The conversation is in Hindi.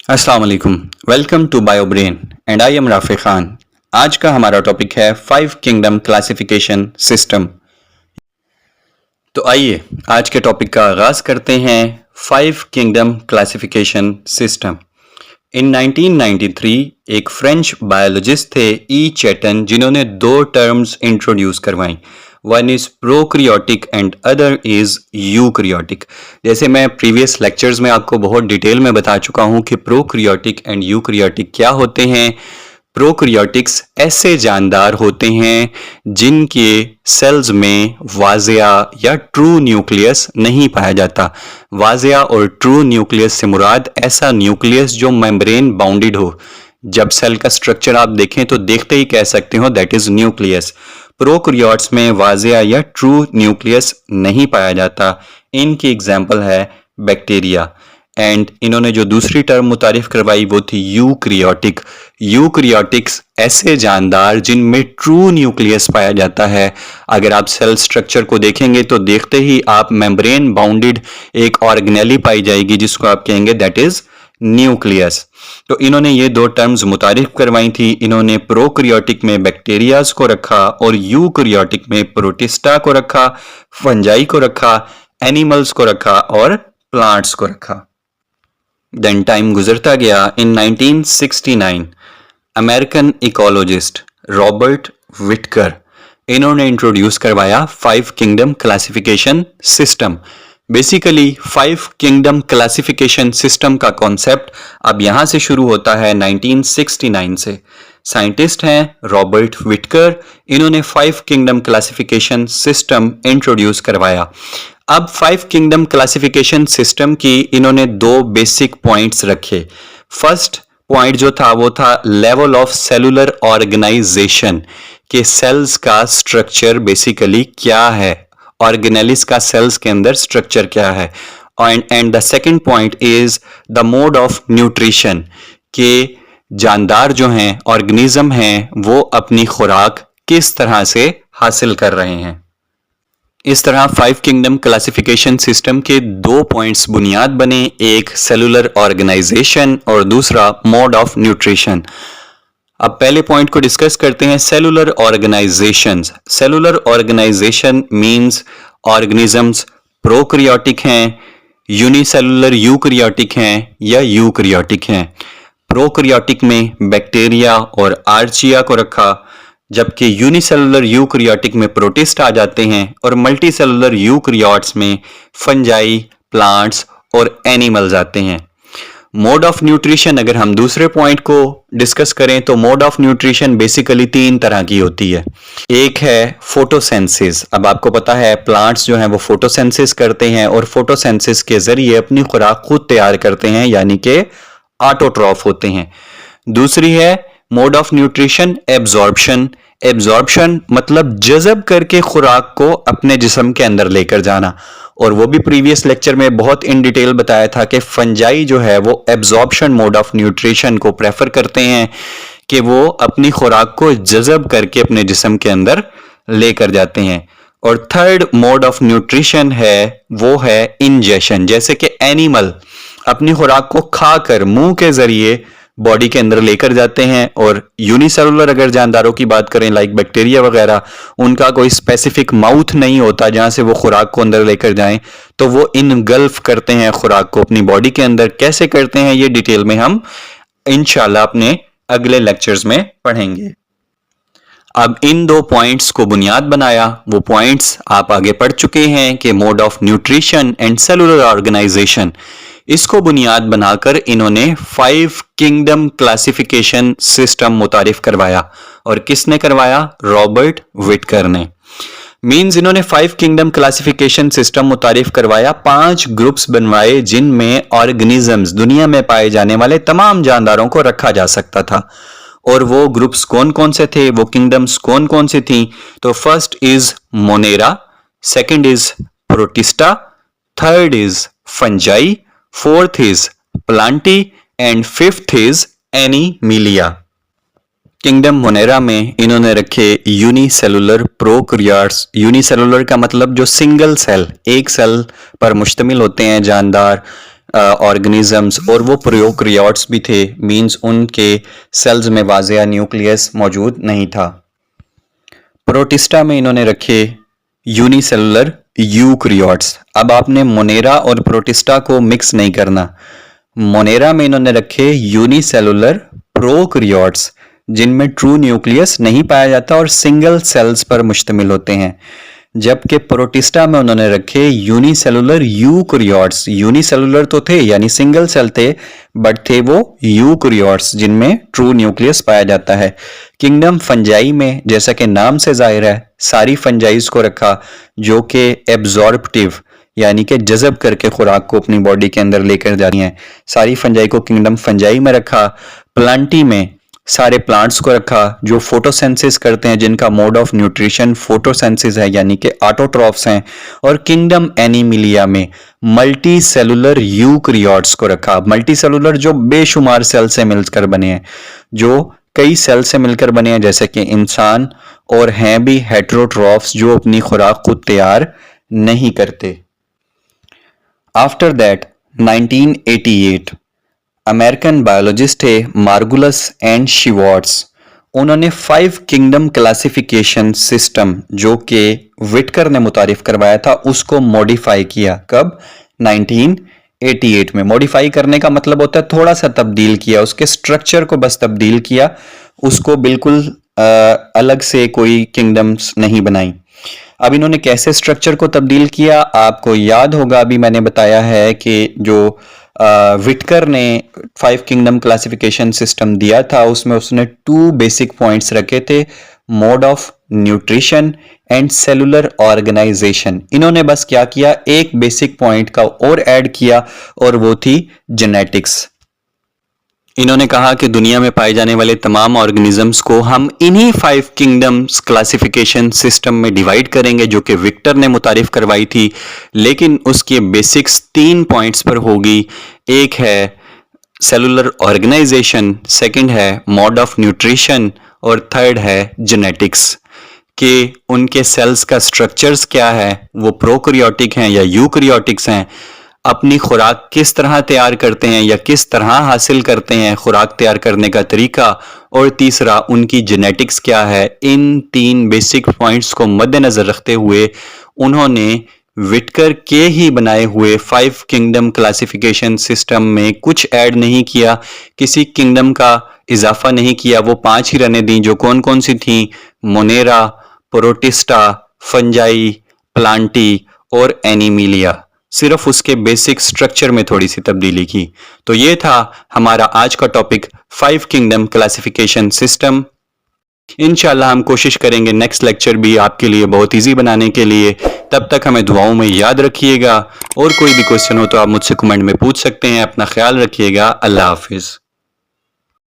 अस्सलाम वालेकुम। Welcome to Biobrain and I am Rafi Khan. आज का हमारा टॉपिक है 5 किंगडम क्लासिफिकेशन सिस्टम। तो आइए आज के टॉपिक का आगाज करते हैं। 5 किंगडम क्लासिफिकेशन सिस्टम। इन 1993 एक फ्रेंच बायोलॉजिस्ट थे ई चैटन, जिन्होंने दो टर्म्स इंट्रोड्यूस करवाई। One is prokaryotic and other is eukaryotic. जैसे मैं प्रीवियस लेक्चर्स में आपको बहुत डिटेल में बता चुका हूं कि प्रोक्रियोटिक एंड यूक्रियोटिक क्या होते हैं। प्रोक्रियोटिक्स ऐसे जानदार होते हैं जिनके सेल्स में वाजिया या ट्रू न्यूक्लियस नहीं पाया जाता। वाजिया और ट्रू न्यूक्लियस से मुराद ऐसा न्यूक्लियस जो मेम्ब्रेन बाउंडेड हो। जब सेल का स्ट्रक्चर आप देखें तो देखते ही कह सकते हो दैट इज न्यूक्लियस। प्रोकैरियोट्स में वाजिया या ट्रू न्यूक्लियस नहीं पाया जाता। इनकी एग्जाम्पल है बैक्टीरिया। एंड इन्होंने जो दूसरी टर्म मुतारिफ करवाई वो थी यूक्रियोटिक। यूक्रियोटिक्स ऐसे जानदार जिनमें ट्रू न्यूक्लियस पाया जाता है। अगर आप सेल स्ट्रक्चर को देखेंगे तो देखते ही आप मेम्ब्रेन बाउंडेड एक ऑर्गेनेली पाई जाएगी जिसको आप कहेंगे दैट इज न्यूक्लियस। तो इन्होंने ये दो टर्म्स मुतारिफ करवाई थी। इन्होंने प्रोकैरियोटिक में बैक्टीरियाज को रखा और यूकैरियोटिक में प्रोटिस्टा को रखा, फंजाई को रखा, एनिमल्स को रखा और प्लांट्स को रखा। देन टाइम गुजरता गया। इन 1969 अमेरिकन इकोलॉजिस्ट रॉबर्ट विटकर, इन्होंने इंट्रोड्यूस करवाया 5 kingdom classification system. Basically 5 kingdom classification system का कॉन्सेप्ट अब यहां से शुरू होता है 1969 से। साइंटिस्ट हैं रॉबर्ट विटकर, इन्होंने 5 किंगडम क्लासिफिकेशन सिस्टम इंट्रोड्यूस करवाया। अब 5 किंगडम क्लासिफिकेशन सिस्टम की इन्होंने दो बेसिक पॉइंट्स रखे। फर्स्ट पॉइंट जो था वो था लेवल ऑफ सेलुलर ऑर्गेनाइजेशन, के सेल्स का स्ट्रक्चर बेसिकली क्या है, ऑर्गेनेलिस का सेल्स के अंदर स्ट्रक्चर क्या है। And the second point is the mode of nutrition, के जानदार जो हैं ऑर्गेनिज्म हैं वो अपनी खुराक किस तरह से हासिल कर रहे हैं। इस तरह 5 किंगडम क्लासिफिकेशन सिस्टम के दो पॉइंट्स बुनियाद बने, एक सेलुलर ऑर्गेनाइजेशन और दूसरा मोड ऑफ न्यूट्रिशन। अब पहले पॉइंट को डिस्कस करते हैं, cellular organisations. Cellular organisation means organisms prokaryotic हैं, यूनिसेलुलर यूकैरियोटिक हैं या यूकैरियोटिक हैं। प्रोकैरियोटिक में बैक्टीरिया और आर्चिया को रखा, जबकि यूनिसेलुलर यूकैरियोटिक में प्रोटिस्ट आ जाते हैं और मल्टीसेलुलर यूकैरियोट्स में फंजाई, प्लांट्स और एनिमल्स आते हैं। मोड ऑफ न्यूट्रिशन अगर हम दूसरे पॉइंट को डिस्कस करें तो मोड ऑफ न्यूट्रिशन बेसिकली 3 तरह की होती है। एक है फोटोसेंसिस। अब आपको पता है प्लांट्स जो हैं वो फोटोसेंसिस करते हैं और फोटोसेंसिस के जरिए अपनी खुराक खुद तैयार करते हैं, यानी कि ऑटोट्रॉफ होते हैं। दूसरी है mode of nutrition absorption. Absorption मतलब जज़ब करके खुराक को अपने जिस्म के अंदर लेकर जाना, और वो भी प्रीवियस लेक्चर में बहुत इन डिटेल बताया था कि फंजाई जो है वो एब्जॉर्प्शन मोड ऑफ न्यूट्रिशन को प्रेफर करते हैं कि वो अपनी खुराक को जज़ब करके अपने जिस्म के अंदर लेकर जाते हैं। और थर्ड मोड ऑफ न्यूट्रिशन है वो है इंजेशन। जैसे कि एनिमल अपनी खुराक को खाकर मुंह के जरिए बॉडी के अंदर लेकर जाते हैं, और यूनिसेलुलर अगर जानदारों की बात करें लाइक बैक्टीरिया वगैरह, उनका कोई स्पेसिफिक माउथ नहीं होता जहां से वो खुराक को अंदर लेकर जाएं, तो वो इनगल्फ करते हैं खुराक को अपनी बॉडी के अंदर। कैसे करते हैं ये डिटेल में हम इंशाल्लाह अपने अगले लेक्चर्स में पढ़ेंगे। अब इन दो पॉइंट्स को बुनियाद बनाया, वो पॉइंट्स आप आगे पढ़ चुके हैं कि mode of nutrition and cellular organisation, इसको बुनियाद बनाकर इन्होंने 5 किंगडम क्लासिफिकेशन सिस्टम मुतारिफ करवाया। और किसने करवाया? रॉबर्ट विटकर ने। मींस इन्होंने 5 किंगडम क्लासिफिकेशन सिस्टम मुतारिफ करवाया, 5 ग्रुप्स बनवाए जिनमें ऑर्गेनिजम्स, दुनिया में पाए जाने वाले तमाम जानदारों को रखा जा सकता था। और वो ग्रुप्स कौन कौन से थे, वो किंगडम्स कौन कौन सी थी? तो first is Monera, second is Protista, third is Fungi, fourth is Plantae and fifth is Animalia. Kingdom Monera में इन्होंने रखे यूनिसेलुलर प्रोकैरियोट्स। यूनिसेलुलर का मतलब जो सिंगल सेल, एक सेल पर मुश्तमिल होते हैं जानदार ऑर्गेनिजम्स और वो प्रोकैरियोट्स भी थे, मींस उनके सेल्स में वाज़ेह न्यूक्लियस मौजूद नहीं था। प्रोटिस्टा में इन्होंने रखे यूनिसेलुलर यूकैरियोट्स। अब आपने मोनेरा और प्रोटिस्टा को मिक्स नहीं करना। मोनेरा में इन्होंने रखे यूनिसेलुलर प्रोकैरियोट्स जिनमें ट्रू न्यूक्लियस नहीं पाया जाता और सिंगल सेल्स पर मुश्तमिल होते हैं, जबकि प्रोटिस्टा में उन्होंने रखे यूनिसेलुलर यूकैरियोट्स। यूनिसेलुलर तो थे यानी सिंगल सेल थे, बट थे वो यूकैरियोट्स जिनमें ट्रू न्यूक्लियस पाया जाता है। किंगडम फंजाई में जैसा कि नाम से जाहिर है सारी फंजाइज को रखा जो कि एब्जॉर्प्टिव यानी कि जज़ब करके खुराक को अपनी बॉडी के अंदर लेकर जा रही हैं। सारी फंजाई को किंगडम फंजाई में रखा। प्लांटी में सारे प्लांट्स को रखा जो फोटोसेंसिस करते हैं, जिनका मोड ऑफ न्यूट्रिशन फोटोसेंसिस है यानी कि ऑटोट्रॉफ्स हैं। और किंगडम एनिमिलिया में मल्टी सेलुलर यूकैरियोट्स को रखा। मल्टी सेलुलर जो बेशुमार सेल से मिलकर बने हैं, जो कई सेल से मिलकर बने हैं जैसे कि इंसान, और हैं भी हेटेरोट्रॉफ्स जो अपनी खुराक खुद तैयार नहीं करते। आफ्टर दैट 1988 अमेरिकन बायोलॉजिस्ट थे मार्गुलस एंड शिवार्ट्स। उन्होंने 5 किंगडम क्लासिफिकेशन सिस्टम जो कि विटकर ने मुतारिफ करवाया था उसको मॉडिफाई किया। कब? 1988 में। मॉडिफाई करने का मतलब होता है थोड़ा सा तब्दील किया, उसके स्ट्रक्चर को बस तब्दील किया, उसको बिल्कुल अलग से कोई किंगडम्स नहीं बनाई। अब इन्होंने कैसे स्ट्रक्चर को तब्दील किया? आपको याद होगा अभी मैंने बताया है कि जो विटकर ने 5 किंगडम क्लासिफिकेशन सिस्टम दिया था उसमें उसने 2 बेसिक पॉइंट्स रखे थे, mode of nutrition and cellular organisation. इन्होंने बस क्या किया, एक बेसिक पॉइंट का और ऐड किया और वो थी जेनेटिक्स। इन्होंने कहा कि दुनिया में पाए जाने वाले तमाम ऑर्गेनिजम्स को हम इन्हीं 5 किंगडम्स क्लासिफिकेशन सिस्टम में डिवाइड करेंगे जो कि विक्टर ने मुतारिफ करवाई थी, लेकिन उसकी बेसिक्स 3 पॉइंट्स पर होगी। एक है सेलुलर ऑर्गेनाइजेशन, सेकंड है मोड ऑफ न्यूट्रिशन और थर्ड है जेनेटिक्स, कि उनके सेल्स का स्ट्रक्चर्स क्या है, वो प्रोकैरियोटिक हैं या यूकैरियोटिक्स हैं, अपनी खुराक किस तरह तैयार करते हैं या किस तरह हासिल करते हैं, खुराक तैयार करने का तरीका, और तीसरा उनकी जेनेटिक्स क्या है। इन 3 बेसिक पॉइंट्स को मद्देनजर रखते हुए उन्होंने विटकर के ही बनाए हुए 5 किंगडम क्लासिफिकेशन सिस्टम में कुछ ऐड नहीं किया, किसी किंगडम का इजाफा नहीं किया, वो 5 ही रहने दी। जो कौन कौन सी थी? मोनेरा, प्रोटिस्टा, फंजाई, प्लांटी और एनिमिलिया। सिर्फ उसके बेसिक स्ट्रक्चर में थोड़ी सी तब्दीली की। तो ये था हमारा आज का टॉपिक 5 किंगडम क्लासिफिकेशन सिस्टम। इंशाल्लाह हम कोशिश करेंगे नेक्स्ट लेक्चर भी आपके लिए बहुत इजी बनाने के लिए। तब तक हमें दुआओं में याद रखिएगा, और कोई भी क्वेश्चन हो तो आप मुझसे कमेंट में पूछ सकते हैं। अपना ख्याल रखिएगा। अल्लाह हाफिज।